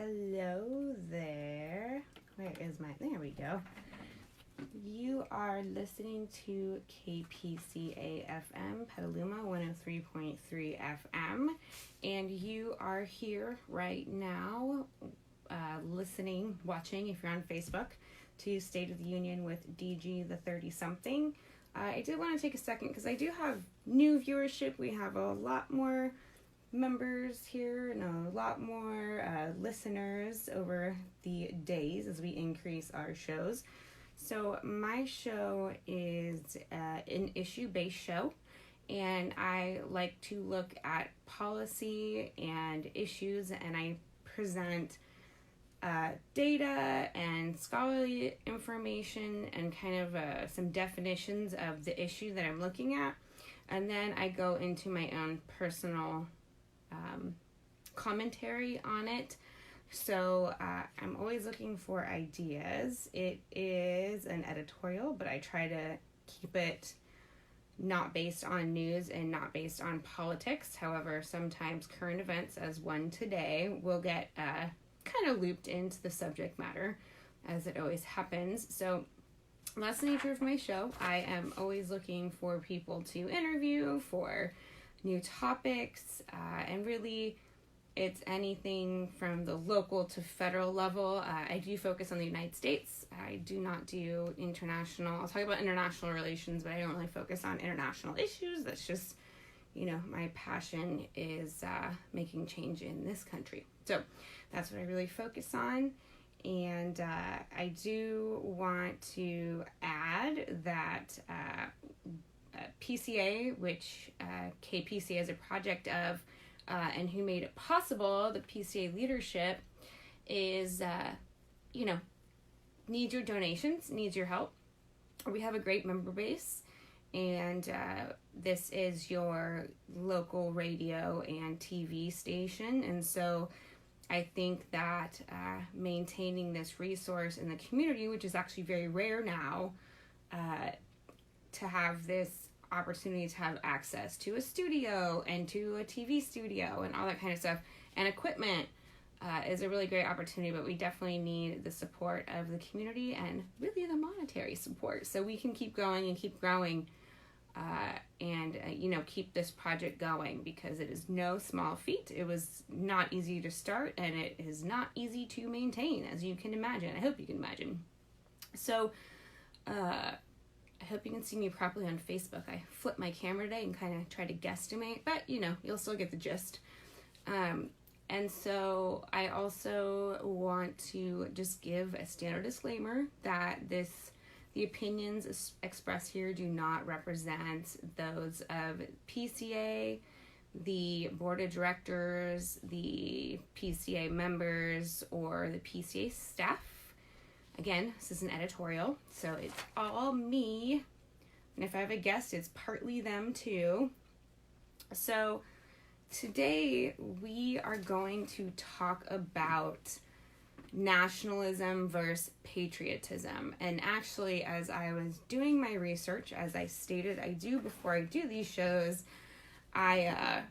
Hello there. There we go. You are listening to KPCA FM, Petaluma 103.3 FM, and you are here right now watching, if you're on Facebook, to State of the Union with DG the 30-something. I did want to take a second because I do have new viewership. We have a lot more members here and a lot more listeners over the days as we increase our shows. So my show is an issue-based show, and I like to look at policy and issues, and I present data and scholarly information and kind of some definitions of the issue that I'm looking at, and then I go into my own personal commentary on it. So I'm always looking for ideas. It is an editorial, but I try to keep it not based on news and not based on politics. However, sometimes current events, as one today, will get kind of looped into the subject matter, as it always happens. So that's the nature of my show. I am always looking for people to interview, for new topics, and really it's anything from the local to federal level. I do focus on the United States. I do not do international. I'll talk about international relations, but I don't really focus on international issues. That's just, my passion is making change in this country. So that's what I really focus on. And I do want to add that PCA, which KPCA is a project of, and who made it possible, the PCA leadership, is, needs your donations, needs your help. We have a great member base, and this is your local radio and TV station, and so I think that maintaining this resource in the community, which is actually very rare now, to have this opportunity to have access to a studio and to a TV studio and all that kind of stuff and equipment is a really great opportunity, but we definitely need the support of the community and really the monetary support so we can keep going and keep growing and keep this project going, because it is no small feat. It was not easy to start, and it is not easy to maintain, as you can imagine. I hope you can imagine. So I hope you can see me properly on Facebook. I flipped my camera today and kind of tried to guesstimate, but you'll still get the gist. And so I also want to just give a standard disclaimer that the opinions expressed here do not represent those of PCA, the board of directors, the PCA members, or the PCA staff. Again, this is an editorial, so it's all me, and if I have a guest, it's partly them too. So today we are going to talk about nationalism versus patriotism. And actually, as I was doing my research, as I stated I do before I do these shows, I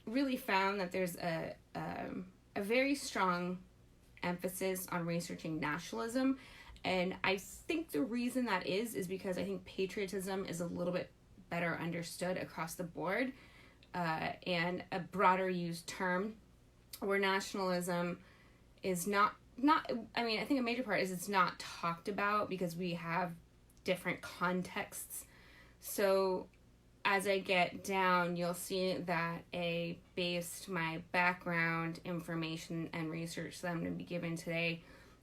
really found that there's a very strong emphasis on researching nationalism, and I think the reason that is because I think patriotism is a little bit better understood across the board, and a broader used term, where nationalism is not I think a major part is it's not talked about because we have different contexts. So as I get down, you'll see that I based my background information and research that I'm going to be given today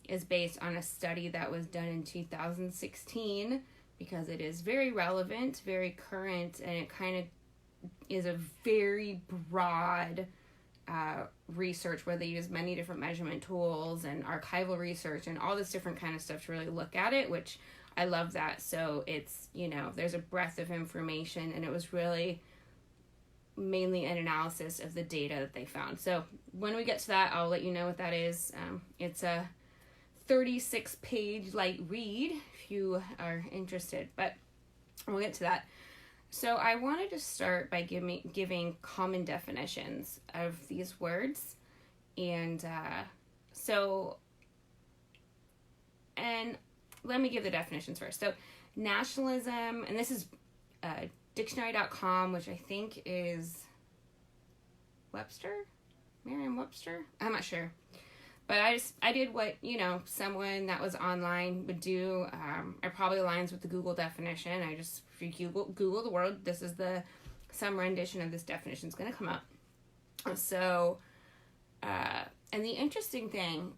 is based on a study that was done in 2016, because it is very relevant, very current, and it kind of is a very broad research where they use many different measurement tools and archival research and all this different kind of stuff to really look at it, which I love that. So it's, there's a breadth of information, and it was really mainly an analysis of the data that they found. So when we get to that, I'll let you know what that is. It's a 36-page light read if you are interested, but we'll get to that. So I wanted to start by giving common definitions of these words, And and let me give the definitions first. So nationalism, and this is dictionary.com, which I think is Merriam-Webster? I'm not sure. But I did what, someone that was online would do. It probably aligns with the Google definition. If you Google the word, this is some rendition of this definition is going to come up. So, and the interesting thing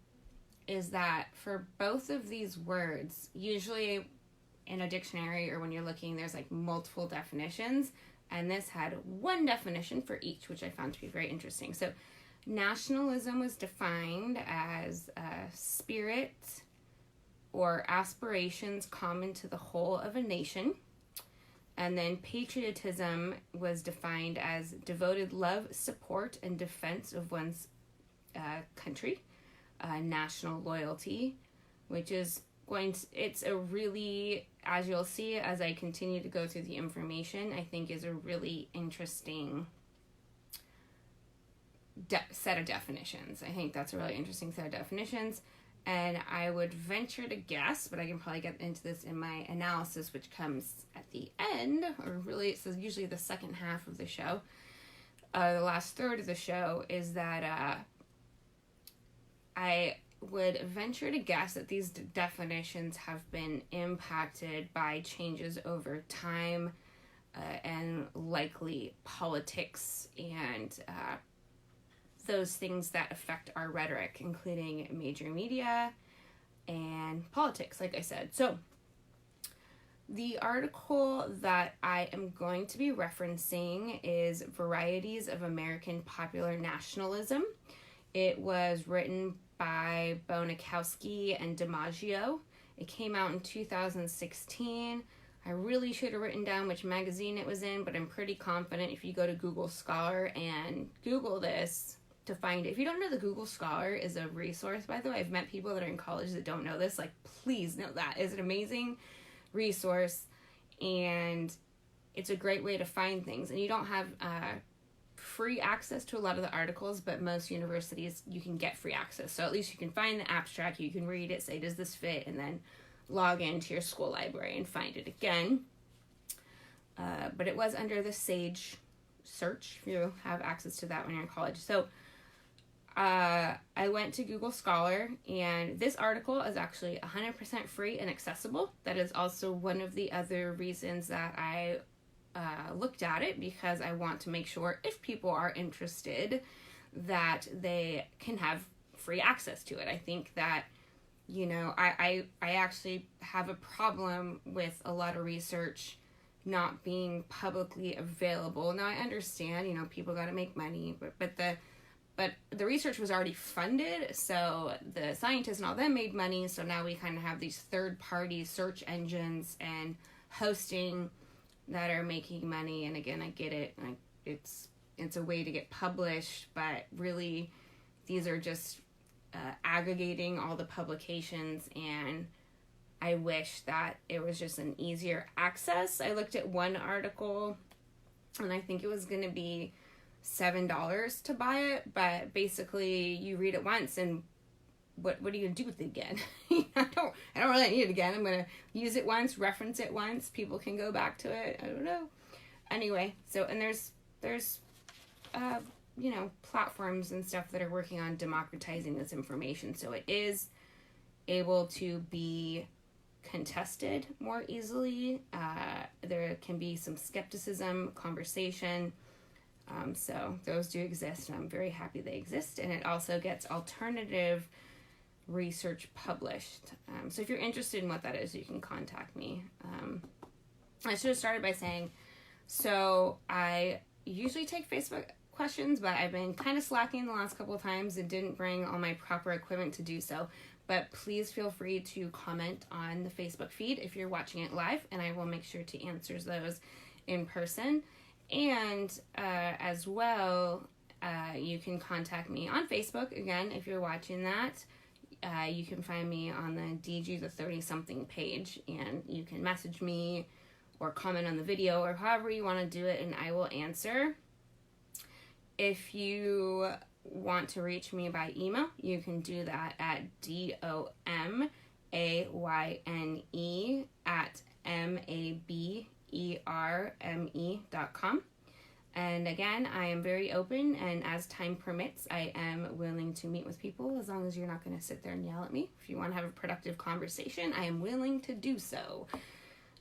is that for both of these words, usually in a dictionary or when you're looking, there's like multiple definitions. And this had one definition for each, which I found to be very interesting. So nationalism was defined as a spirit or aspirations common to the whole of a nation. And then patriotism was defined as devoted love, support, and defense of one's country. National loyalty, which is it's a really, as you'll see as I continue to go through the information, I think is a really interesting set of definitions. I think that's a really interesting set of definitions. And I would venture to guess, but I can probably get into this in my analysis, which comes at the end, or really it says usually the second half of the show. The last third of the show is that I would venture to guess that these definitions have been impacted by changes over time and likely politics and those things that affect our rhetoric, including major media and politics, like I said. So the article that I am going to be referencing is Varieties of American Popular Nationalism. It was written by Bonikowski and DiMaggio. It came out in 2016. I really should have written down which magazine it was in, but I'm pretty confident if you go to Google Scholar and Google this to find it. If you don't know, the Google Scholar is a resource, by the way. I've met people that are in college that don't know this. Like, please know that. It's an amazing resource, and it's a great way to find things. And you don't have free access to a lot of the articles, but most universities you can get free access. So at least you can find the abstract, you can read it, say, does this fit? And then log into your school library and find it again. But it was under the Sage search, if you have access to that when you're in college. So I went to Google Scholar, and this article is actually 100% free and accessible. That is also one of the other reasons that I looked at it, because I want to make sure if people are interested that they can have free access to it. I think that, I actually have a problem with a lot of research not being publicly available. Now I understand, people got to make money, but the research was already funded, so the scientists and all them made money, so now we kind of have these third-party search engines and hosting that are making money. And again, I get it. It's a way to get published, but really these are just aggregating all the publications, and I wish that it was just an easier access. I looked at one article, and I think it was going to be $7 to buy it, but basically you read it once, and what are you going to do with it again? I don't really need it again. I'm going to use it once, reference it once. People can go back to it. I don't know. Anyway, so, and there's platforms and stuff that are working on democratizing this information. So it is able to be contested more easily. There can be some skepticism, conversation. So those do exist, and I'm very happy they exist. And it also gets alternative research published. So if you're interested in what that is, you can contact me. I should have started by saying, so I usually take Facebook questions, but I've been kind of slacking the last couple of times and didn't bring all my proper equipment to do so. But please feel free to comment on the Facebook feed if you're watching it live, and I will make sure to answer those in person. And as well, you can contact me on Facebook. Again, if you're watching that, you can find me on the DG the 30-something page, and you can message me or comment on the video or however you want to do it, and I will answer. If you want to reach me by email, you can do that at domayne@maberme.com. And again, I am very open, and as time permits, I am willing to meet with people as long as you're not going to sit there and yell at me. If you want to have a productive conversation, I am willing to do so.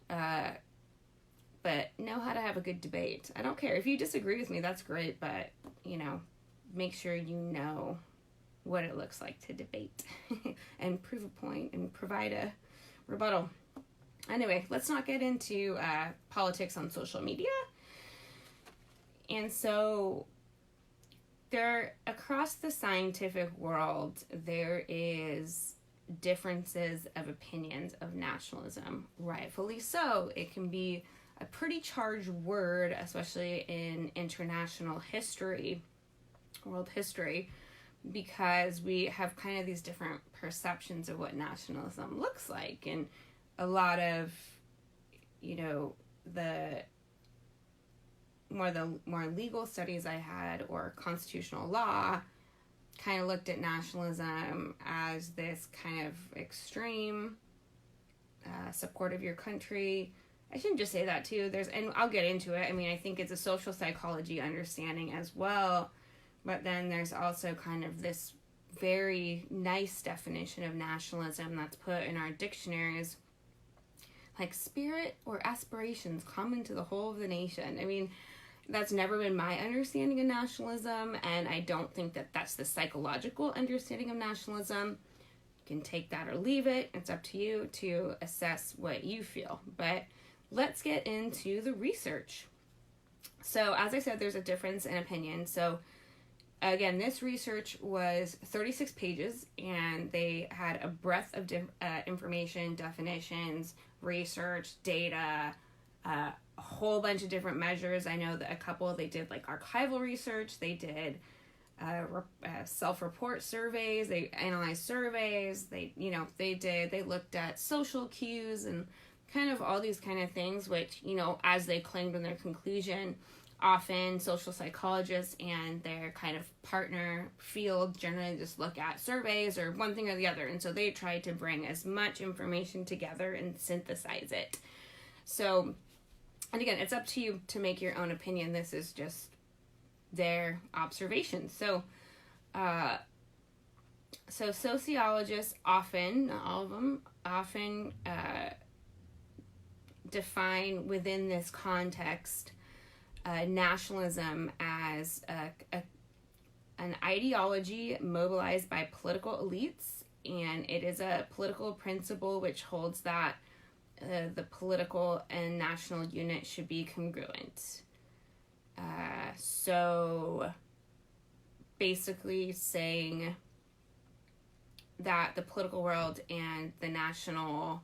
But know how to have a good debate. I don't care. If you disagree with me, that's great, but, make sure you know what it looks like to debate and prove a point and provide a rebuttal. Anyway, let's not get into politics on social media. And so across the scientific world, there is differences of opinions of nationalism, rightfully so. It can be a pretty charged word, especially in international history, world history, because we have kind of these different perceptions of what nationalism looks like. And a lot of, the more legal studies I had, or constitutional law, kind of looked at nationalism as this kind of extreme support of your country. I shouldn't just say that too. And I'll get into it. I mean, I think it's a social psychology understanding as well. But then there's also kind of this very nice definition of nationalism that's put in our dictionaries, like spirit or aspirations common to the whole of the nation. I mean, that's never been my understanding of nationalism, and I don't think that that's the psychological understanding of nationalism. You can take that or leave it. It's up to you to assess what you feel. But let's get into the research. So, as I said, there's a difference in opinion. So, again, this research was 36 pages, and they had a breadth of information, definitions, research, data, a whole bunch of different measures. I know that a couple, they did like archival research, they did self-report surveys, they analyzed surveys, they looked at social cues and kind of all these kind of things, which, as they claimed in their conclusion, often social psychologists and their kind of partner field generally just look at surveys or one thing or the other. And so they try to bring as much information together and synthesize it. So, and again, it's up to you to make your own opinion. This is just their observations. So, sociologists often, not all of them, often define within this context nationalism as an ideology mobilized by political elites, and it is a political principle which holds that the political and national unit should be congruent. So basically saying that the political world and the national,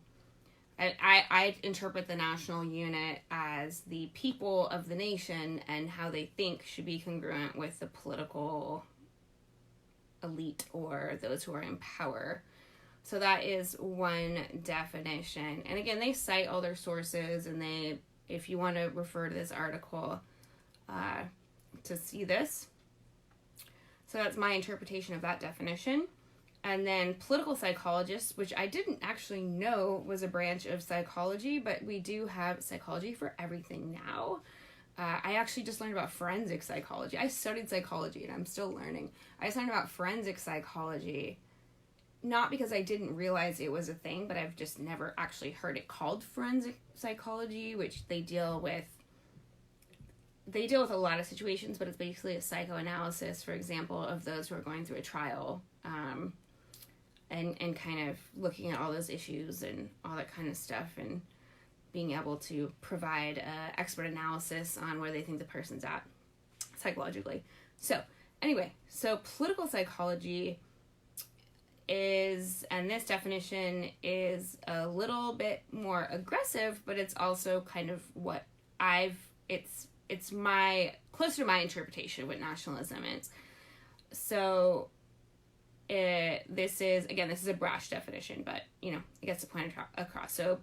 I interpret the national unit as the people of the nation and how they think should be congruent with the political elite or those who are in power. So that is one definition. And again, they cite all their sources, and if you want to refer to this article to see this. So that's my interpretation of that definition. And then political psychologists, which I didn't actually know was a branch of psychology, but we do have psychology for everything now. I actually just learned about forensic psychology. I studied psychology and I'm still learning. I just learned about forensic psychology, not because I didn't realize it was a thing, but I've just never actually heard it called forensic psychology, which they deal with a lot of situations, but it's basically a psychoanalysis, for example, of those who are going through a trial, and kind of looking at all those issues and all that kind of stuff, and being able to provide expert analysis on where they think the person's at psychologically. So anyway, so political psychology is, and this definition is a little bit more aggressive, but it's also kind of what it's my closer to my interpretation of what nationalism is. So this is a brash definition, but it gets the point across. So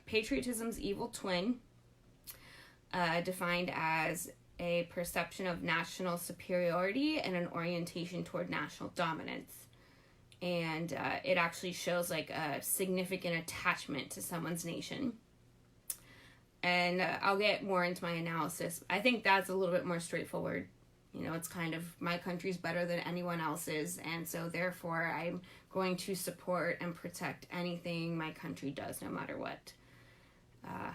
patriotism's evil twin, defined as a perception of national superiority and an orientation toward national dominance. And it actually shows like a significant attachment to someone's nation. And I'll get more into my analysis. I think that's a little bit more straightforward. You know, it's kind of my country's better than anyone else's, and so therefore I'm going to support and protect anything my country does, no matter what.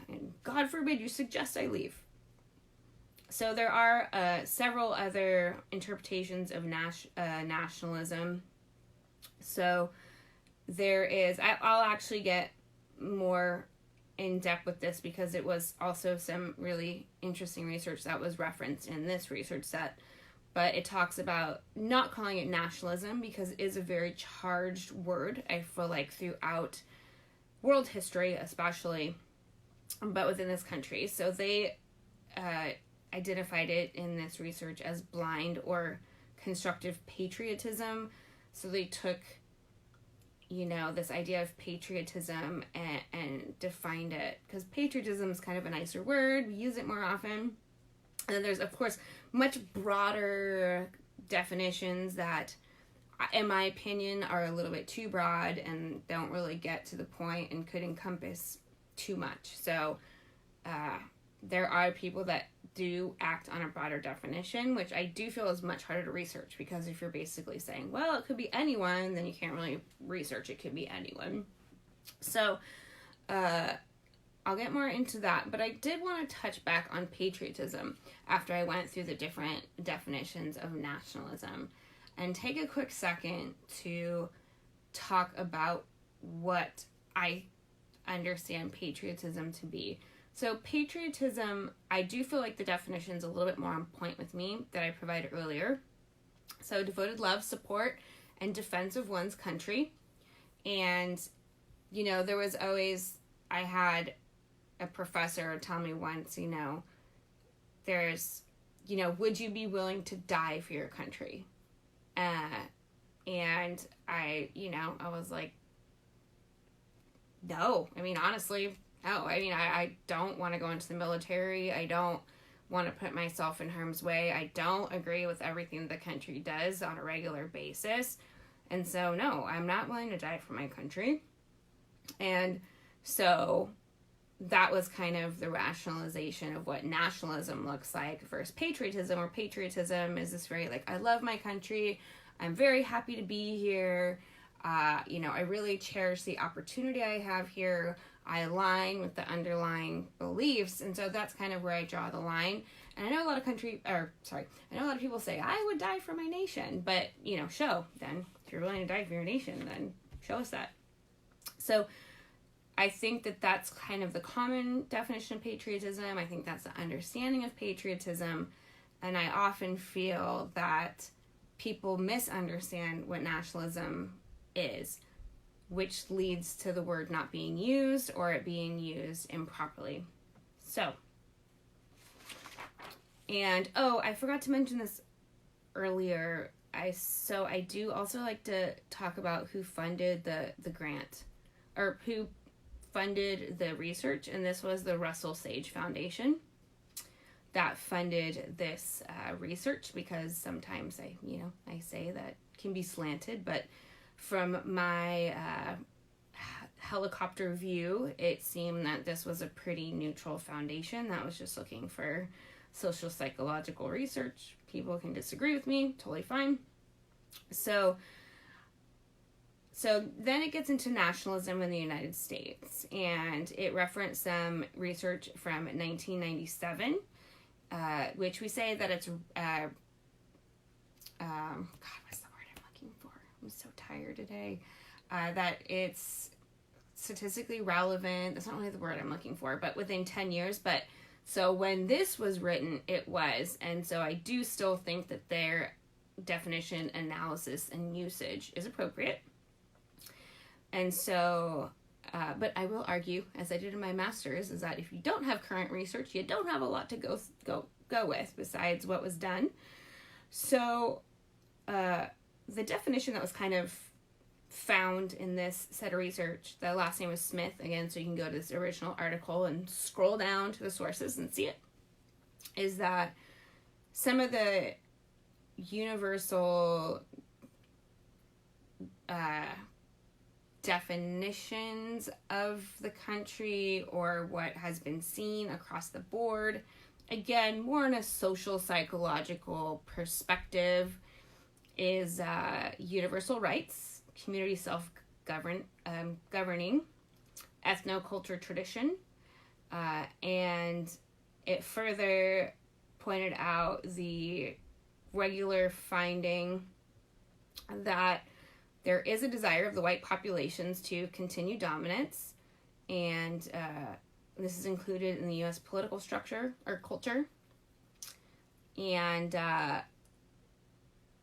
And God forbid you suggest I leave. So there are several other interpretations of nationalism. So there is, I'll actually get more in depth with this because it was also some really interesting research that was referenced in this research set. But it talks about not calling it nationalism because it is a very charged word, I feel like, throughout world history especially, but within this country. So they identified it in this research as blind or constructive patriotism. So they took, you know, this idea of patriotism and defined it, because patriotism is kind of a nicer word. We use it more often. And then there's, of course, much broader definitions that, in my opinion, are a little bit too broad and don't really get to the point and could encompass too much. So there are people that do act on a broader definition, which I do feel is much harder to research, because if you're basically saying, well, it could be anyone, then you can't really research it could be anyone. So I'll get more into that, but I did want to touch back on patriotism after I went through the different definitions of nationalism and take a quick second to talk about what I understand patriotism to be. So patriotism, I do feel like the definition's a little bit more on point with me that I provided earlier. So devoted love, support, and defense of one's country. And, you know, there was always, I had a professor tell me once, you know, there's, you know, would you be willing to die for your country? And I, you know, I was like, no. I mean, honestly, no. I mean, I don't want to go into the military. I don't want to put myself in harm's way. I don't agree with everything the country does on a regular basis. And so, no, I'm not willing to die for my country. And so that was kind of the rationalization of what nationalism looks like versus patriotism, where patriotism is this very, like, I love my country. I'm very happy to be here. You know, I really cherish the opportunity I have here. I align with the underlying beliefs. And so that's kind of where I draw the line. And I know a lot of I know a lot of people say, I would die for my nation. But, you know, then, if you're willing to die for your nation, then show us that. So I think that that's kind of the common definition of patriotism. I think that's the understanding of patriotism. And I often feel that people misunderstand what nationalism is, which leads to the word not being used or it being used improperly. So, and, I forgot to mention this earlier. I do also like to talk about who funded the grant, or who funded the research, and this was the Russell Sage Foundation that funded this research, because sometimes I say that can be slanted, but from my helicopter view, it seemed that this was a pretty neutral foundation that was just looking for social psychological research. People can disagree with me, totally fine. So then it gets into nationalism in the United States, and it referenced some research from 1997, which we say that it's, God, what's the word I'm looking for? I'm so tired today. That it's statistically relevant. That's not really the word I'm looking for, but within 10 years. But so when this was written, it was. And so I do still think that their definition, analysis, and usage is appropriate. And so, but I will argue, as I did in my master's, is that if you don't have current research, you don't have a lot to go with besides what was done. So, the definition that was kind of found in this set of research, the last name was Smith, again, so you can go to this original article and scroll down to the sources and see it, is that some of the universal definitions of the country, or what has been seen across the board, again, more in a social psychological perspective, is universal rights, community governing, ethno-culture tradition, and it further pointed out the regular finding that there is a desire of the white populations to continue dominance, and this is included in the U.S. political structure or culture. And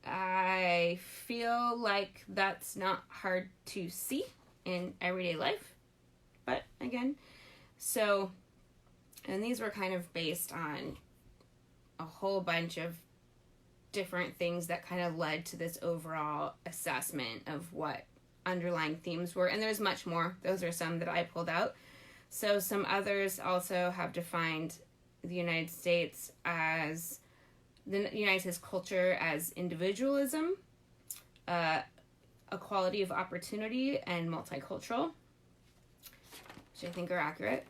I feel like that's not hard to see in everyday life. But again, so, and these were kind of based on a whole bunch of different things that kind of led to this overall assessment of what underlying themes were. And there's much more. Those are some that I pulled out. So some others also have defined the United States as the United States culture as individualism, equality of opportunity, and multicultural, which I think are accurate.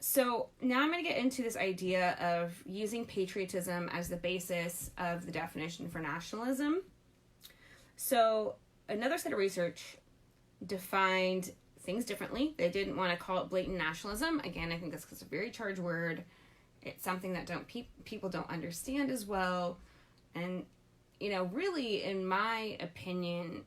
So now I'm going to get into this idea of using patriotism as the basis of the definition for nationalism. So another set of research defined things differently. They didn't want to call it blatant nationalism. Again, I think that's because it's a very charged word. It's something that people don't understand as well. And, really, in my opinion,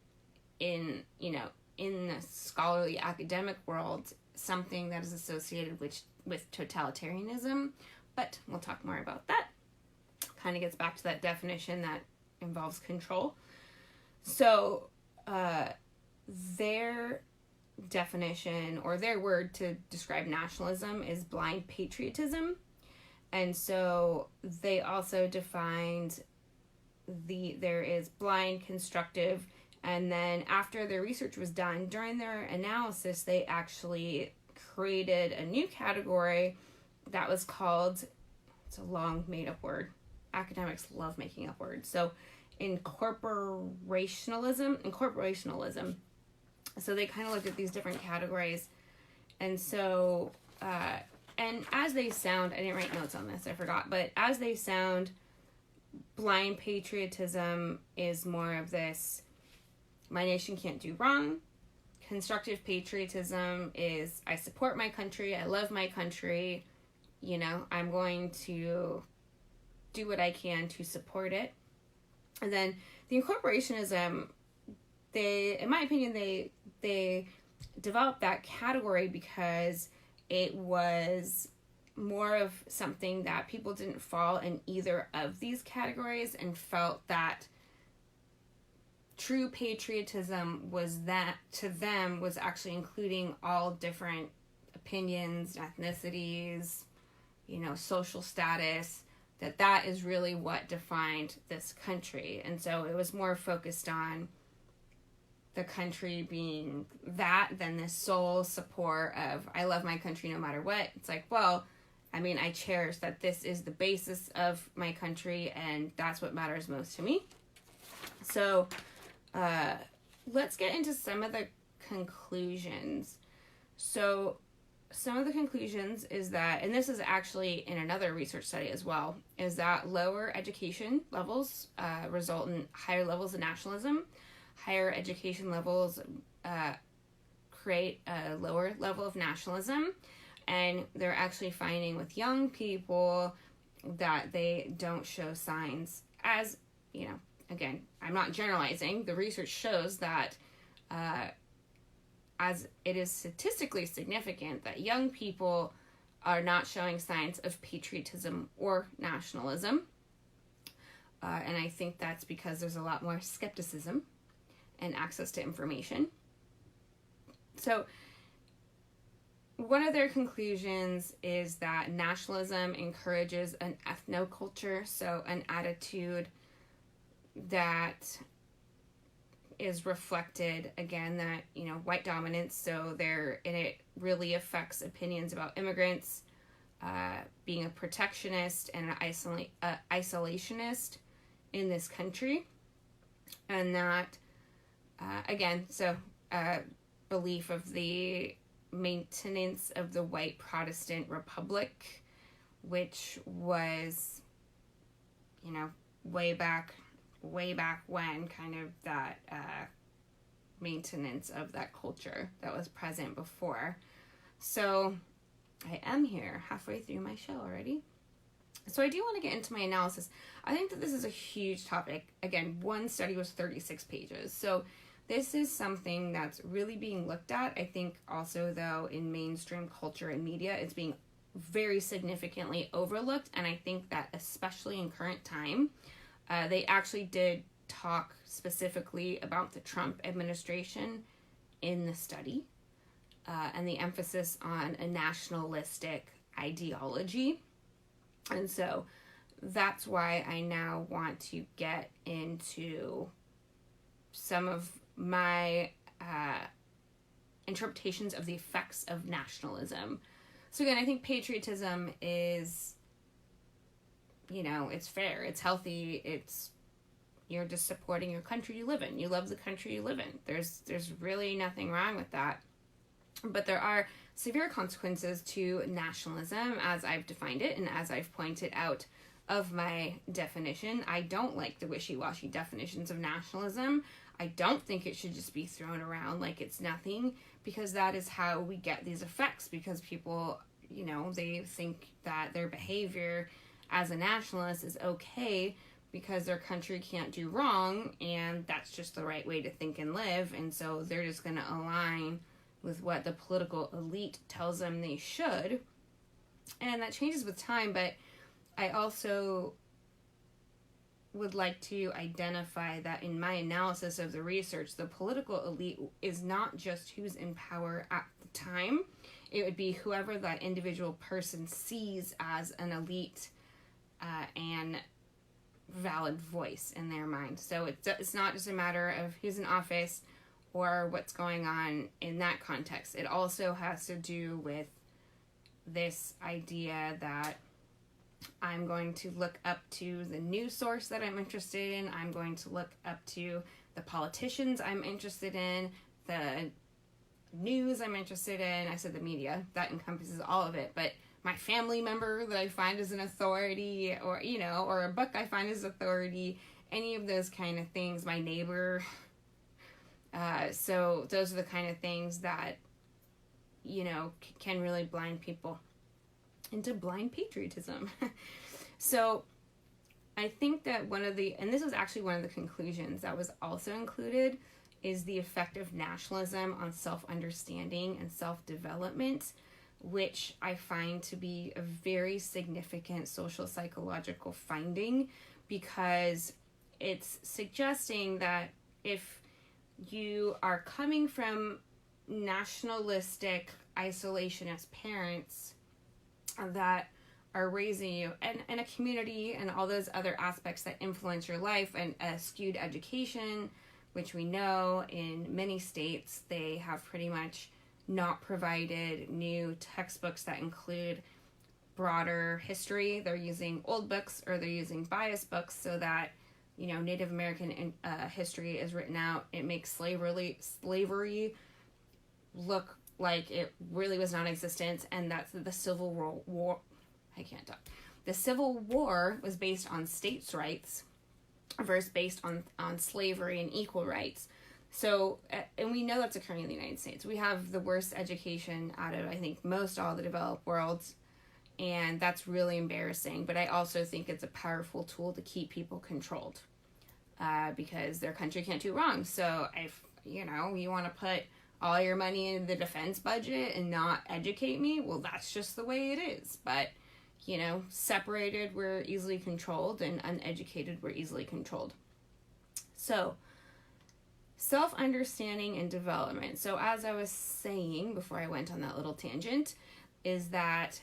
in the scholarly academic world, something that is associated with totalitarianism, but we'll talk more about that. Kind of gets back to that definition that involves control. So their definition, or their word to describe nationalism, is blind patriotism. And so they also defined there is blind, constructive, and then after their research was done, during their analysis, they actually created a new category that was called, it's a long made-up word. Academics love making up words. So incorporationalism. So they kind of looked at these different categories. And so, and as they sound, I didn't write notes on this, I forgot, but as they sound, blind patriotism is more of this, my nation can't do wrong. Constructive patriotism is, I support my country, I love my country, I'm going to do what I can to support it. And then the incorporationism, in my opinion, they developed that category because it was more of something that people didn't fall in either of these categories, and felt that true patriotism was that, to them, was actually including all different opinions, ethnicities, social status, that is really what defined this country. And so it was more focused on the country being that than this sole support of, I love my country no matter what. It's like, well, I cherish that this is the basis of my country, and that's what matters most to me. So let's get into some of the conclusions. So some of the conclusions is that, and this is actually in another research study as well, is that lower education levels result in higher levels of nationalism. Higher education levels create a lower level of nationalism. And they're actually finding with young people that they don't show signs, as, again, I'm not generalizing. The research shows that as it is statistically significant that young people are not showing signs of patriotism or nationalism. And I think that's because there's a lot more skepticism and access to information. So one of their conclusions is that nationalism encourages an ethnoculture, so an attitude that is reflected, again, that, white dominance, so and it really affects opinions about immigrants, being a protectionist and an isolationist in this country. And that, belief of the maintenance of the white Protestant Republic, which was, way back when, kind of that maintenance of that culture that was present before. So I am here halfway through my show already. So I do want to get into my analysis. I think that this is a huge topic. Again, one study was 36 pages. So this is something that's really being looked at. I think also, though, in mainstream culture and media, it's being very significantly overlooked. And I think that especially in current time, they actually did talk specifically about the Trump administration in the study, and the emphasis on a nationalistic ideology. And so that's why I now want to get into some of my interpretations of the effects of nationalism. So again, I think patriotism is, it's fair, it's healthy, you're just supporting your country you live in. You love the country you live in. There's really nothing wrong with that. But there are severe consequences to nationalism, as I've defined it and as I've pointed out of my definition. I don't like the wishy-washy definitions of nationalism. I don't think it should just be thrown around like it's nothing, because that is how we get these effects, because people, they think that their behavior as a nationalist is okay because their country can't do wrong, and that's just the right way to think and live, and so they're just going to align with what the political elite tells them they should. And that changes with time, but I also would like to identify that in my analysis of the research, the political elite is not just who's in power at the time. It would be whoever that individual person sees as an elite and valid voice in their mind. So it's not just a matter of who's in office or what's going on in that context. It also has to do with this idea that I'm going to look up to the news source that I'm interested in. I'm going to look up to the politicians I'm interested in, the news I'm interested in. I said the media, that encompasses all of it, but my family member that I find as an authority, or, or a book I find as authority, any of those kind of things, my neighbor. So those are the kind of things that, can really blind people into blind patriotism. So I think that and this was actually one of the conclusions that was also included, is the effect of nationalism on self-understanding and self-development, which I find to be a very significant social psychological finding, because it's suggesting that if you are coming from nationalistic, isolationist parents that are raising you in a community and all those other aspects that influence your life, and a skewed education, which we know in many states they have pretty much not provided new textbooks that include broader history. They're using old books, or they're using biased books, so that Native American history is written out. It makes slavery look like it really was non-existent, and that's the Civil War. I can't talk. The Civil War was based on states' rights versus based on slavery and equal rights. So, and we know that's occurring in the United States. We have the worst education out of, I think, most all the developed worlds, and that's really embarrassing. But I also think it's a powerful tool to keep people controlled, because their country can't do wrong. So if, you want to put all your money into the defense budget and not educate me, well, that's just the way it is. But, separated, we're easily controlled, and uneducated, we're easily controlled. So, self-understanding and development. So as I was saying before I went on that little tangent, is that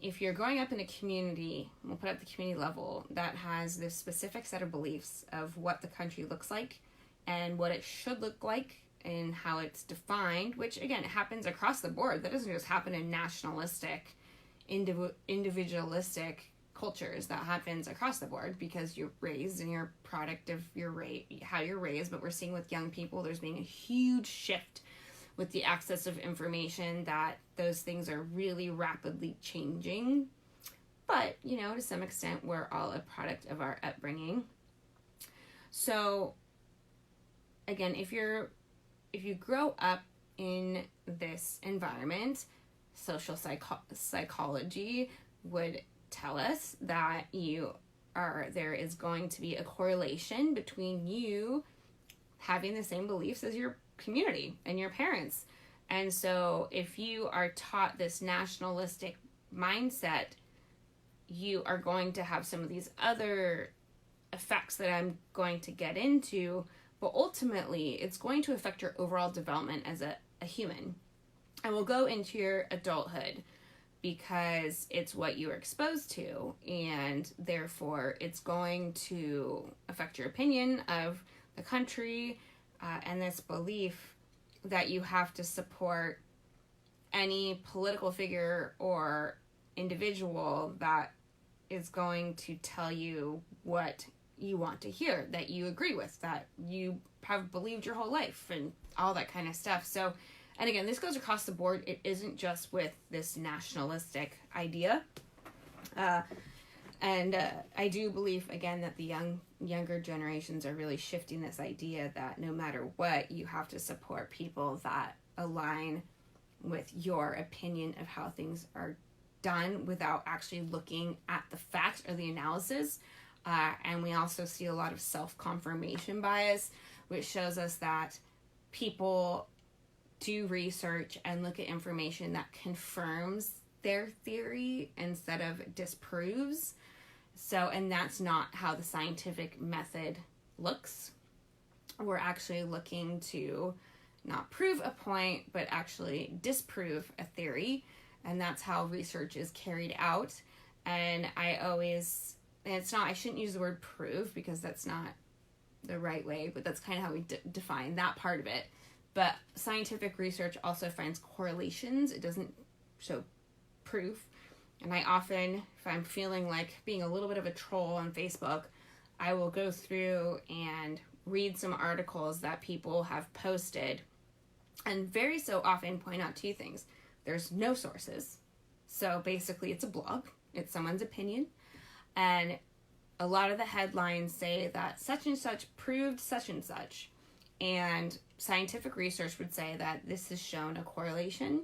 if you're growing up in a community, we'll put it at the community level, that has this specific set of beliefs of what the country looks like and what it should look like and how it's defined, which again, it happens across the board. That doesn't just happen in nationalistic individualistic cultures that happens across the board because you're raised and you're a product of how you're raised. But we're seeing with young people, there's being a huge shift with the access of information, that those things are really rapidly changing. But, to some extent, we're all a product of our upbringing. So, again, if you grow up in this environment, social psychology would tell us that there is going to be a correlation between you having the same beliefs as your community and your parents. And so if you are taught this nationalistic mindset, you are going to have some of these other effects that I'm going to get into, but ultimately it's going to affect your overall development as a human. And we'll go into your adulthood because it's what you were exposed to, and therefore it's going to affect your opinion of the country, and this belief that you have to support any political figure or individual that is going to tell you what you want to hear, that you agree with, that you have believed your whole life, and all that kind of stuff. So, and again, this goes across the board. It isn't just with this nationalistic idea. And I do believe, again, that the younger generations are really shifting this idea that no matter what, you have to support people that align with your opinion of how things are done without actually looking at the facts or the analysis. And we also see a lot of self-confirmation bias, which shows us that people do research and look at information that confirms their theory instead of disproves. So, and that's not how the scientific method looks. We're actually looking to not prove a point, but actually disprove a theory. And that's how research is carried out. And I shouldn't use the word prove because that's not the right way, but that's kind of how we define that part of it. But scientific research also finds correlations. It doesn't show proof. And I often, if I'm feeling like being a little bit of a troll on Facebook, I will go through and read some articles that people have posted, and very so often point out two things. There's no sources. So basically it's a blog. It's someone's opinion. And a lot of the headlines say that such and such proved such and such. And scientific research would say that this has shown a correlation.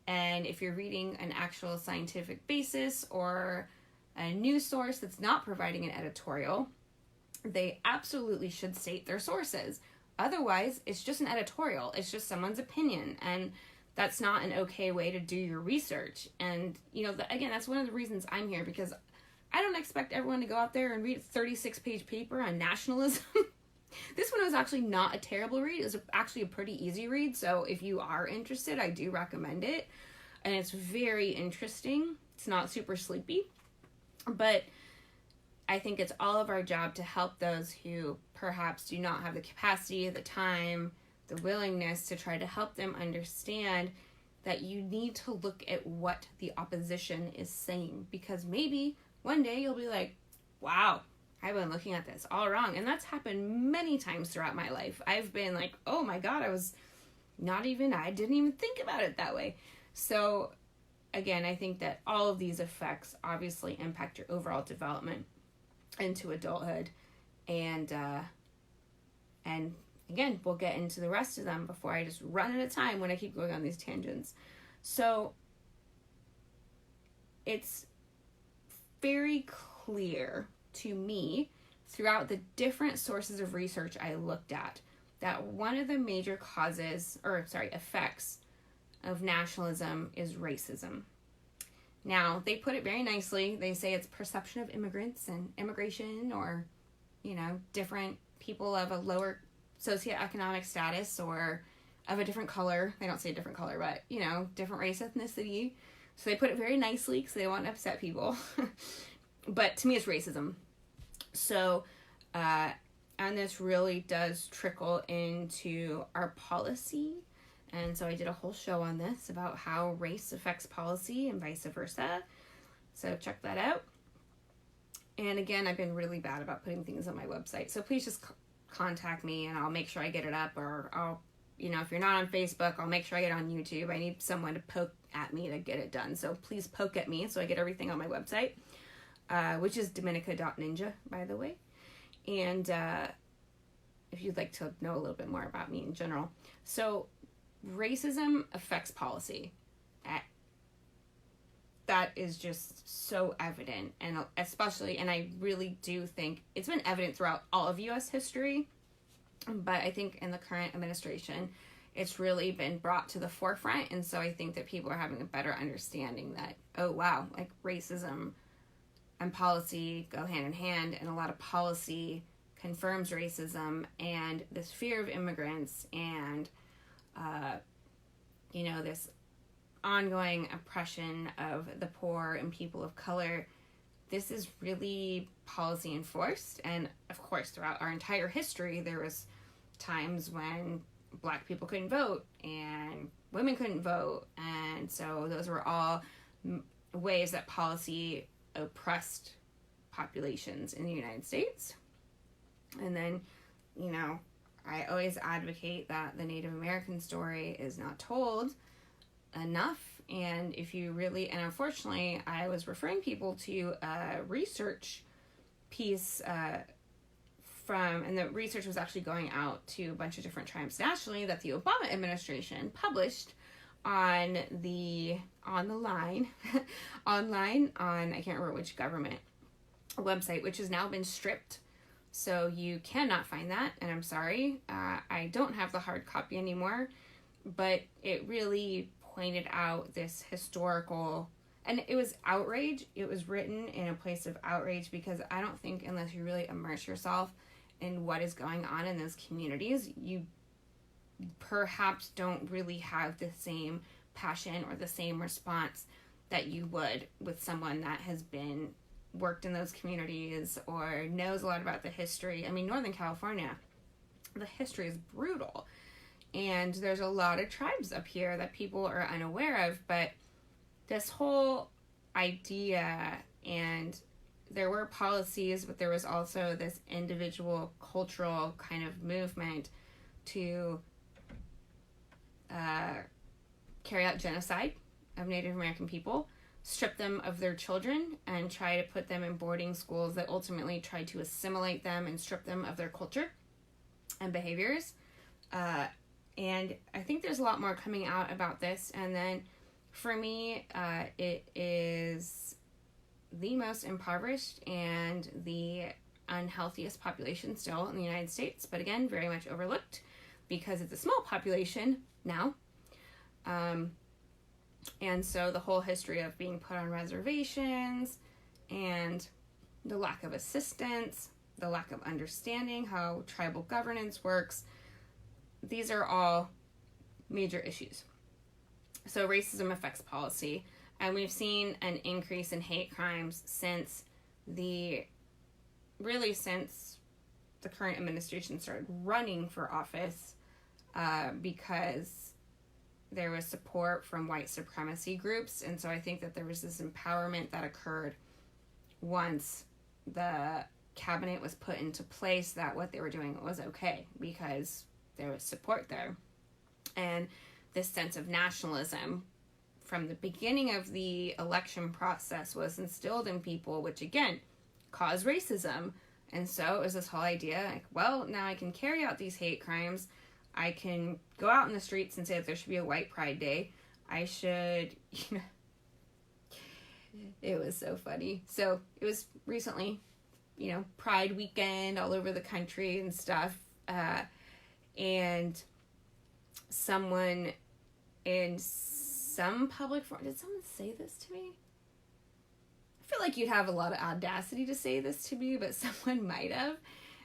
And if you're reading an actual scientific basis or a news source that's not providing an editorial, they absolutely should state their sources. Otherwise, it's just an editorial. It's just someone's opinion. And that's not an okay way to do your research. And, again, that's one of the reasons I'm here, because I don't expect everyone to go out there and read a 36-page paper on nationalism. This one was actually not a terrible read. It was actually a pretty easy read. So if you are interested, I do recommend it. And it's very interesting. It's not super sleepy. But I think it's all of our job to help those who perhaps do not have the capacity, the time, the willingness to try to help them understand that you need to look at what the opposition is saying. Because maybe one day you'll be like, wow, I've been looking at this all wrong. And that's happened many times throughout my life. I've been like, oh my God, I didn't even think about it that way. So again, I think that all of these effects obviously impact your overall development into adulthood. And again, we'll get into the rest of them before I just run out of time when I keep going on these tangents. So it's very clear to me throughout the different sources of research I looked at that one of the major effects of nationalism is racism. Now, they put it very nicely. They say it's perception of immigrants and immigration, or, different people of a lower socioeconomic status or of a different color. They don't say a different color, but, different race, ethnicity. So they put it very nicely because they don't want to upset people. But to me, it's racism. So, and this really does trickle into our policy. And so I did a whole show on this about how race affects policy and vice versa. So check that out. And again, I've been really bad about putting things on my website. So please just contact me and I'll make sure I get it up, or I'll, if you're not on Facebook, I'll make sure I get on YouTube. I need someone to poke at me to get it done. So please poke at me so I get everything on my website, which is dominica.ninja, by the way. And if you'd like to know a little bit more about me in general. So racism affects policy. That is just so evident, and especially, and I really do think it's been evident throughout all of U.S. history, but I think in the current administration, it's really been brought to the forefront, and so I think that people are having a better understanding that, oh wow, like racism and policy go hand in hand, and a lot of policy confirms racism and this fear of immigrants and, this ongoing oppression of the poor and people of color. This is really policy enforced, and of course throughout our entire history there was times when Black people couldn't vote and women couldn't vote, and so those were all ways that policy oppressed populations in the United States. And then, I always advocate that the Native American story is not told enough. And if you really, and unfortunately, I was referring people to a research piece and the research was actually going out to a bunch of different tribes nationally that the Obama administration published on the line, online on, I can't remember which government website, which has now been stripped. So you cannot find that, and I'm sorry. I don't have the hard copy anymore, but it really pointed out this historical, and it was outrage. It was written in a place of outrage, because I don't think unless you really immerse yourself in what is going on in those communities, you perhaps don't really have the same passion or the same response that you would with someone that has been worked in those communities or knows a lot about the history. I mean, Northern California, the history is brutal. And there's a lot of tribes up here that people are unaware of, but this whole idea, and there were policies, but there was also this individual cultural kind of movement to carry out genocide of Native American people, strip them of their children, and try to put them in boarding schools that ultimately tried to assimilate them and strip them of their culture and behaviors. And I think there's a lot more coming out about this. And then for me, it is the most impoverished and the unhealthiest population still in the United States. But again, very much overlooked because it's a small population now. And so the whole history of being put on reservations and the lack of assistance, the lack of understanding how tribal governance works, these are all major issues. So racism affects policy, and we've seen an increase in hate crimes since the current administration started running for office, because there was support from white supremacy groups. And so I think that there was this empowerment that occurred once the cabinet was put into place, that what they were doing was okay because there was support there. And this sense of nationalism from the beginning of the election process was instilled in people, which again caused racism. And so it was this whole idea, like, well, now I can carry out these hate crimes. I can go out in the streets and say that there should be a white pride day. I should, it was so funny. So it was recently, Pride weekend all over the country and stuff. And someone in some public forum, did someone say this to me? I feel like you'd have a lot of audacity to say this to me, but someone might have.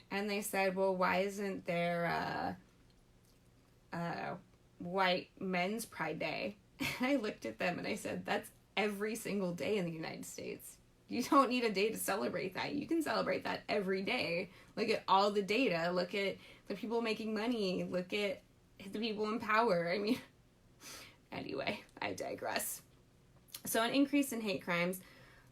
And they said, well, why isn't there white men's pride day? And I looked at them and I said, that's every single day in the United States. You don't need a day to celebrate that. You can celebrate that every day. Look at all the data. Look at the people making money. Look at the people in power. I mean, anyway, I digress. So an increase in hate crimes.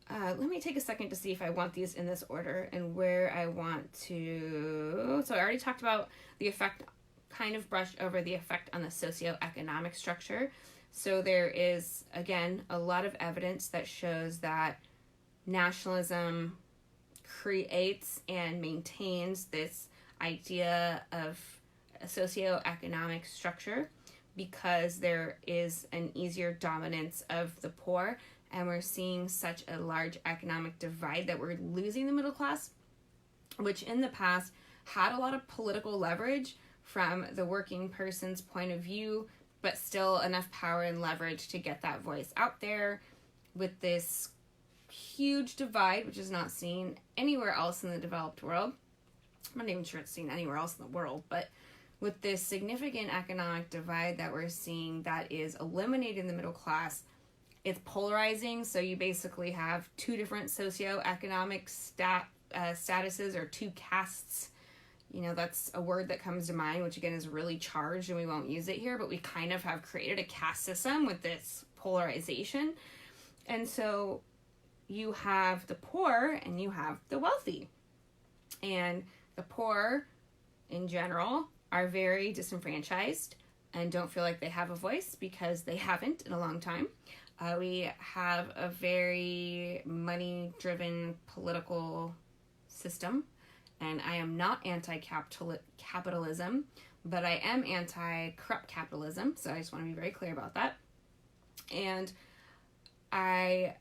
let me take a second to see if I want these in this order and where I want to. So I already talked about the effect, kind of brushed over the effect on the socioeconomic structure. So there is, again, a lot of evidence that shows that nationalism creates and maintains this idea of a socioeconomic structure because there is an easier dominance of the poor, and we're seeing such a large economic divide that we're losing the middle class, which in the past had a lot of political leverage from the working person's point of view, but still enough power and leverage to get that voice out there. With this huge divide, which is not seen anywhere else in the developed world. I'm not even sure it's seen anywhere else in the world, but with this significant economic divide that we're seeing that is eliminating the middle class, it's polarizing. So you basically have two different socioeconomic statuses, or two castes. You know, that's a word that comes to mind, which again is really charged and we won't use it here, but we kind of have created a caste system with this polarization. And so you have the poor and you have the wealthy. And the poor, in general, are very disenfranchised and don't feel like they have a voice because they haven't in a long time. We have a very money-driven political system, and I am not anti-capitalism, but I am anti-corrupt capitalism, so I just want to be very clear about that. And I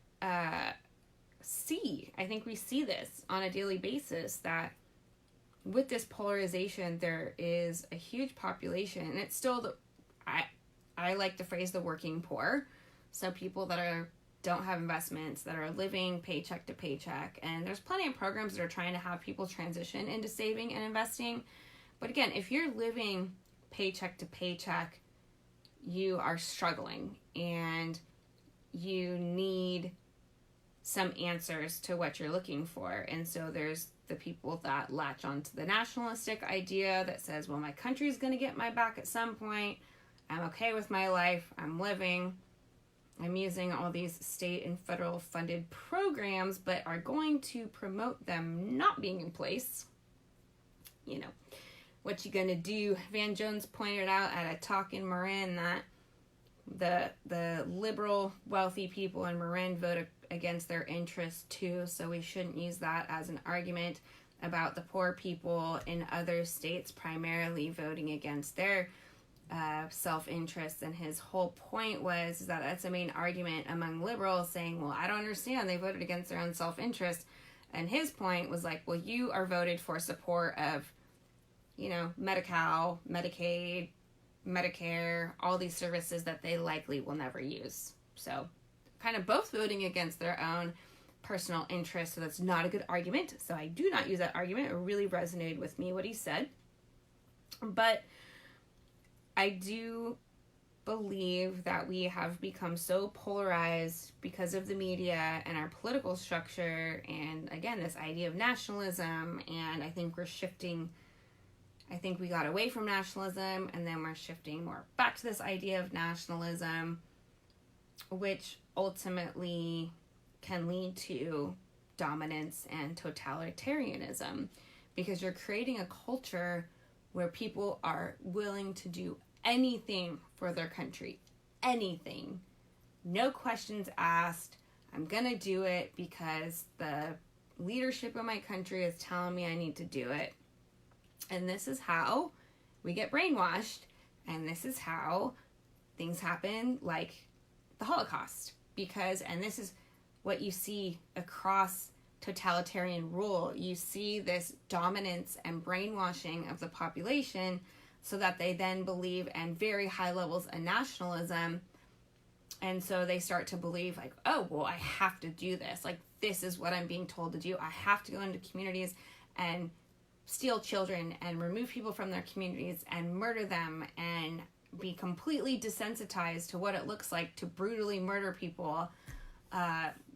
think we see this on a daily basis, that with this polarization, there is a huge population, and it's still I like the phrase the working poor. So people that don't have investments, that are living paycheck to paycheck. And there's plenty of programs that are trying to have people transition into saving and investing. But again, if you're living paycheck to paycheck, you are struggling and you need some answers to what you're looking for. And so there's the people that latch onto the nationalistic idea that says, well, my country's going to get my back at some point. I'm okay with my life. I'm living. I'm using all these state and federal funded programs, but are going to promote them not being in place. You know, what you gonna do? Van Jones pointed out at a talk in Marin that the liberal wealthy people in Marin vote against their interests too, so we shouldn't use that as an argument about the poor people in other states primarily voting against their self-interest. And his whole point was that that's a main argument among liberals, saying, well, I don't understand, they voted against their own self-interest. And his point was like, well, you are voted for support of, you know, Medi-Cal, Medicaid, Medicare, all these services that they likely will never use. So kind of both voting against their own personal interest. So that's not a good argument. So I do not use that argument. It really resonated with me what he said. But I do believe that we have become so polarized because of the media and our political structure, and again, this idea of nationalism. And I think we're shifting. I think we got away from nationalism, and then we're shifting more back to this idea of nationalism, which ultimately can lead to dominance and totalitarianism, because you're creating a culture where people are willing to do anything for their country. Anything. No questions asked. I'm gonna do it because the leadership of my country is telling me I need to do it. And this is how we get brainwashed. And this is how things happen, like the Holocaust. And this is what you see across totalitarian rule. You see this dominance and brainwashing of the population so that they then believe in very high levels of nationalism. And so they start to believe like, oh, well, I have to do this. Like, this is what I'm being told to do. I have to go into communities and steal children and remove people from their communities and murder them and be completely desensitized to what it looks like to brutally murder people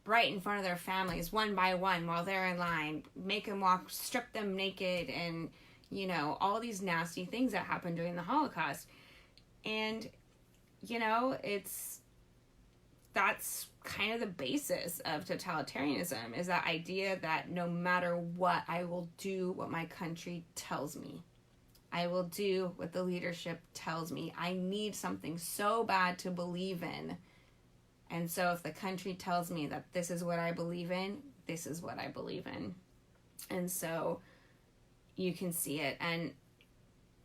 right in front of their families, one by one, while they're in line, make them walk, strip them naked, and, you know, all these nasty things that happened during the Holocaust. And, you know, that's kind of the basis of totalitarianism, is that idea that no matter what, I will do what my country tells me. I will do what the leadership tells me. I need something so bad to believe in. And so if the country tells me that this is what I believe in, this is what I believe in. And so you can see it. And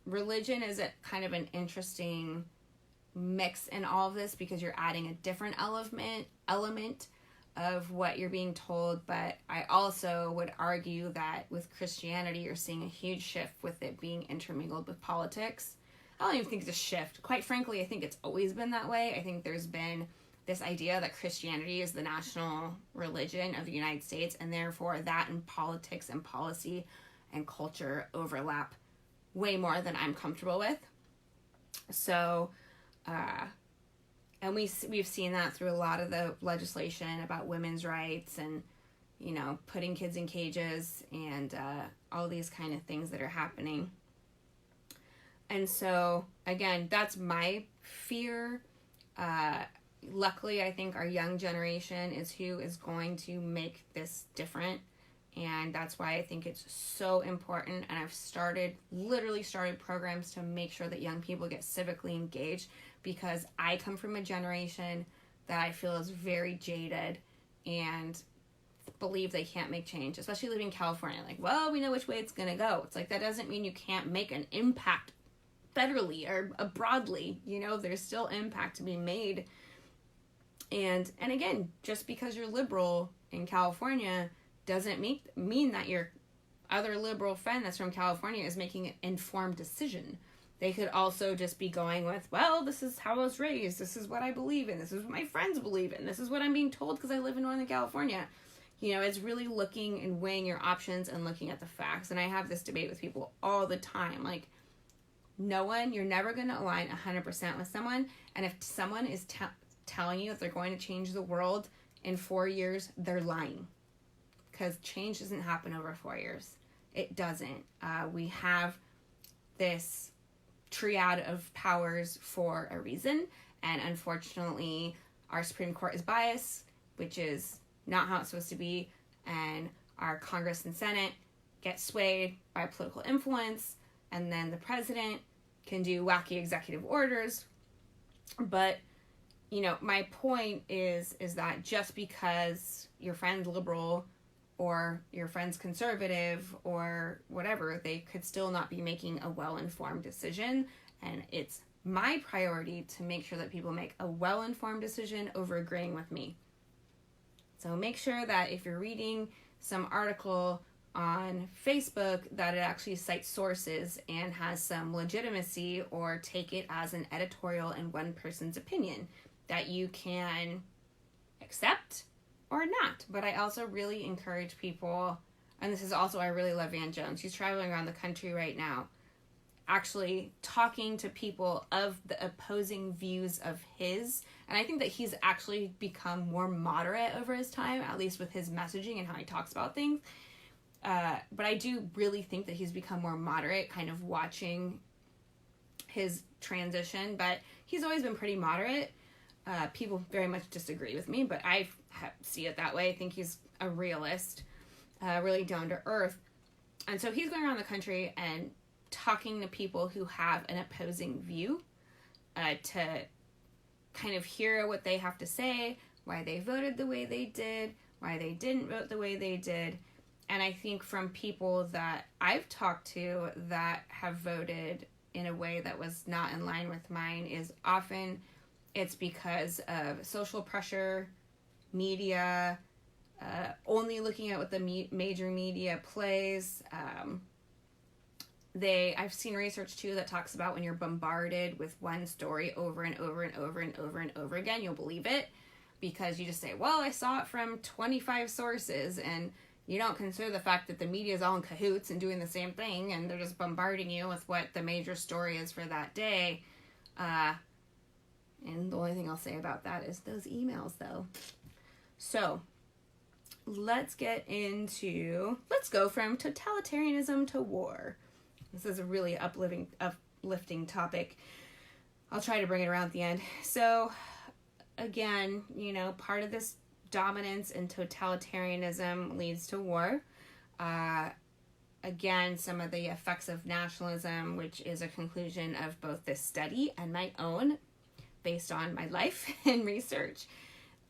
religion is a kind of an interesting mix in all of this, because you're adding a different element of what you're being told. But I also would argue that with Christianity, you're seeing a huge shift with it being intermingled with politics. I don't even think it's a shift. Quite frankly, I think it's always been that way. I think there's been this idea that Christianity is the national religion of the United States, and therefore that and politics and policy and culture overlap way more than I'm comfortable with. So, and we've seen that through a lot of the legislation about women's rights and, you know, putting kids in cages and all these kind of things that are happening. And so, again, that's my fear. Luckily, I think our young generation is who is going to make this different. And that's why I think it's so important. And I've literally started programs to make sure that young people get civically engaged, because I come from a generation that I feel is very jaded and believe they can't make change, especially living in California. Like, well, we know which way it's going to go. It's like, that doesn't mean you can't make an impact federally or broadly. You know, there's still impact to be made. And again, just because you're liberal in California doesn't mean that your other liberal friend that's from California is making an informed decision. They could also just be going with, well, this is how I was raised. This is what I believe in. This is what my friends believe in. This is what I'm being told because I live in Northern California. You know, it's really looking and weighing your options and looking at the facts. And I have this debate with people all the time. Like, you're never going to align 100% with someone. And if someone is telling you that they're going to change the world in 4 years, they're lying. Because change doesn't happen over 4 years. It doesn't. We have this triad of powers for a reason. And unfortunately, our Supreme Court is biased, which is not how it's supposed to be. And our Congress and Senate get swayed by political influence. And then the president can do wacky executive orders. But, you know, my point is that just because your friend's liberal or your friend's conservative or whatever, they could still not be making a well-informed decision. And it's my priority to make sure that people make a well-informed decision over agreeing with me. So make sure that if you're reading some article on Facebook, that it actually cites sources and has some legitimacy, or take it as an editorial and one person's opinion that you can accept or not. But I also really encourage people, and this is also, I really love Van Jones. He's traveling around the country right now, actually talking to people of the opposing views of his. And I think that he's actually become more moderate over his time, at least with his messaging and how he talks about things. But I do really think that he's become more moderate, kind of watching his transition. But he's always been pretty moderate. People very much disagree with me, but I see it that way. I think he's a realist, really down to earth. And so he's going around the country and talking to people who have an opposing view, to kind of hear what they have to say, why they voted the way they did, why they didn't vote the way they did. And I think from people that I've talked to that have voted in a way that was not in line with mine, is often it's because of social pressure, media, only looking at what the major media plays. I've seen research too that talks about when you're bombarded with one story over and over and over and over and over again, you'll believe it, because you just say, well, I saw it from 25 sources, and you don't consider the fact that the media is all in cahoots and doing the same thing, and they're just bombarding you with what the major story is for that day. And the only thing I'll say about that is those emails, though. So let's go from totalitarianism to war. This is a really uplifting topic. I'll try to bring it around at the end. So again, part of this dominance and totalitarianism leads to war. Again, some of the effects of nationalism, which is a conclusion of both this study and my own, based on my life and research,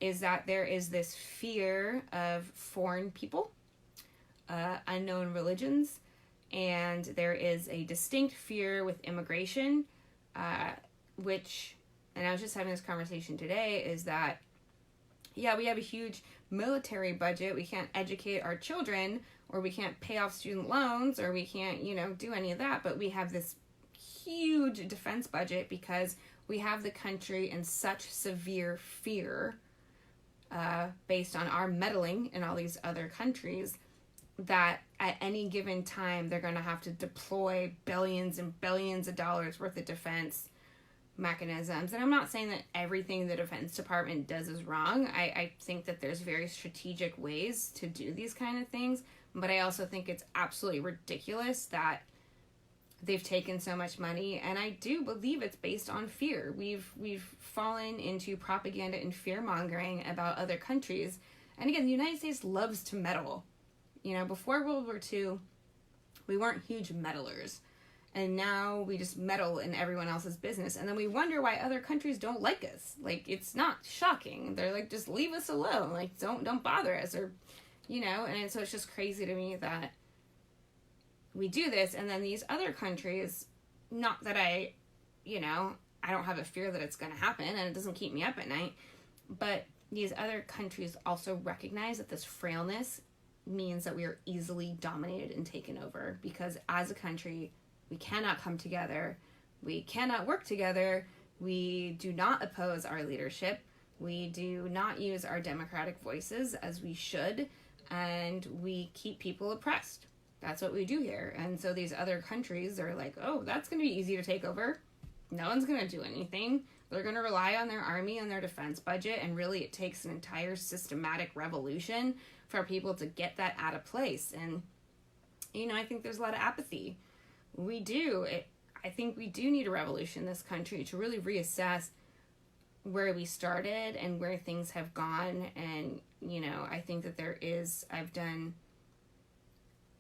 is that there is this fear of foreign people, unknown religions, and there is a distinct fear with immigration, which, and I was just having this conversation today, is that, yeah, we have a huge military budget. We can't educate our children, or we can't pay off student loans, or we can't, do any of that, but we have this huge defense budget because we have the country in such severe fear, based on our meddling in all these other countries, that at any given time they're going to have to deploy billions and billions of dollars worth of defense mechanisms. And I'm not saying that everything the Defense Department does is wrong. I think that there's very strategic ways to do these kind of things, but I also think it's absolutely ridiculous that they've taken so much money, and I do believe it's based on fear. We've fallen into propaganda and fear-mongering about other countries. And again, the United States loves to meddle. Before World War II, we weren't huge meddlers. And now we just meddle in everyone else's business. And then we wonder why other countries don't like us. Like, it's not shocking. They're like, just leave us alone. Like, don't bother us. Or, and so it's just crazy to me that we do this. And then these other countries, not that I don't have a fear that it's going to happen and it doesn't keep me up at night. But these other countries also recognize that this frailness means that we are easily dominated and taken over. Because as a country, we cannot come together. We cannot work together. We do not oppose our leadership. We do not use our democratic voices as we should. And we keep people oppressed. That's what we do here. And so these other countries are like, oh, that's going to be easy to take over. No one's going to do anything. They're going to rely on their army and their defense budget. And really, it takes an entire systematic revolution for people to get that out of place. And, I think there's a lot of apathy. We do. I think we do need a revolution in this country to really reassess where we started and where things have gone. And, I think that I've done,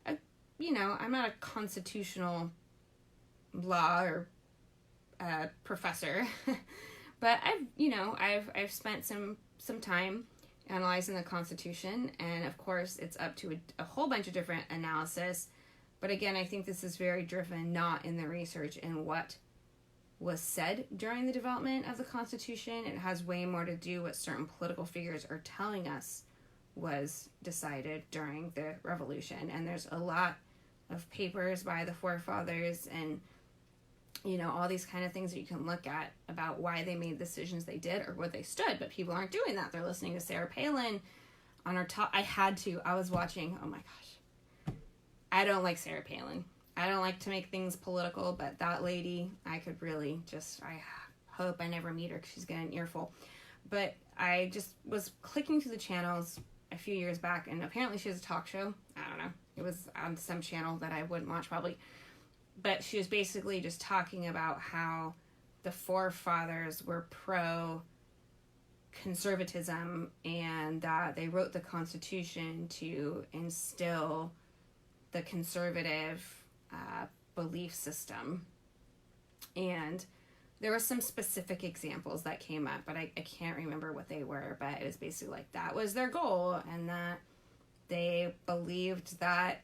I'm not a constitutional law or professor, but I've spent some time analyzing the Constitution, and of course it's up to a whole bunch of different analysis. But again, I think this is very driven not in the research and what was said during the development of the Constitution. It has way more to do what certain political figures are telling us was decided during the Revolution. And there's a lot of papers by the forefathers and, all these kind of things that you can look at about why they made decisions they did or where they stood. But people aren't doing that. They're listening to Sarah Palin on her top. I was watching, oh my gosh. I don't like Sarah Palin. I don't like to make things political, but that lady, I could really I hope I never meet her because she's getting an earful. But I just was clicking through the channels a few years back, and apparently she has a talk show. I don't know. It was on some channel that I wouldn't watch probably. But she was basically just talking about how the forefathers were pro-conservatism and that they wrote the Constitution to instill the conservative belief system. And there were some specific examples that came up, but I can't remember what they were. But it was basically like that was their goal, and that they believed that,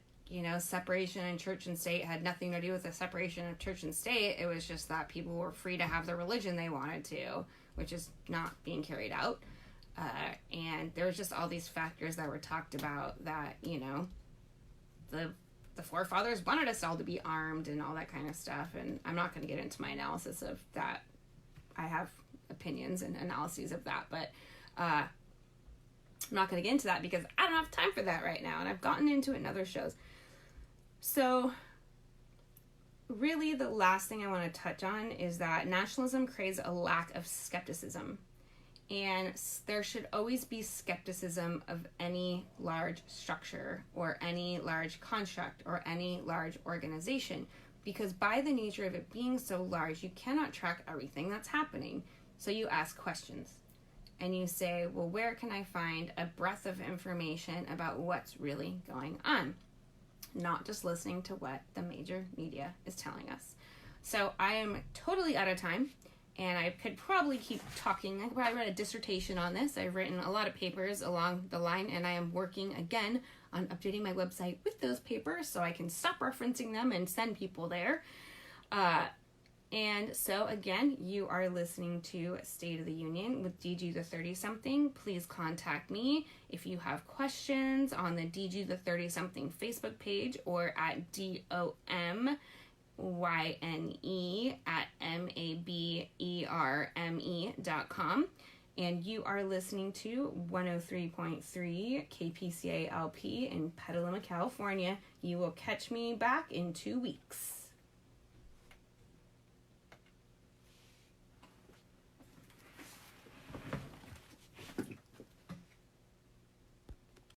separation in church and state had nothing to do with the separation of church and state. It was just that people were free to have the religion they wanted to, which is not being carried out. And there was just all these factors that were talked about that, the forefathers wanted us all to be armed and all that kind of stuff. And I'm not going to get into my analysis of that. I have opinions and analyses of that, but I'm not going to get into that because I don't have time for that right now. And I've gotten into it in other shows. So really the last thing I want to touch on is that nationalism creates a lack of skepticism. And there should always be skepticism of any large structure or any large construct or any large organization, because by the nature of it being so large, you cannot track everything that's happening. So you ask questions. and you say, well, where can I find a breadth of information about what's really going on? Not just listening to what the major media is telling us. So I am totally out of time, and I could probably keep talking. I could probably write a dissertation on this. I've written a lot of papers along the line, and I am working again on updating my website with those papers so I can stop referencing them and send people there. And so again, you are listening to State of the Union with DG the 30-something. Please contact me if you have questions on the DG the 30-something Facebook page or at DOMYNE@MABERME.com. And you are listening to 103.3 KPCA LP in Petaluma, California. You will catch me back in 2 weeks.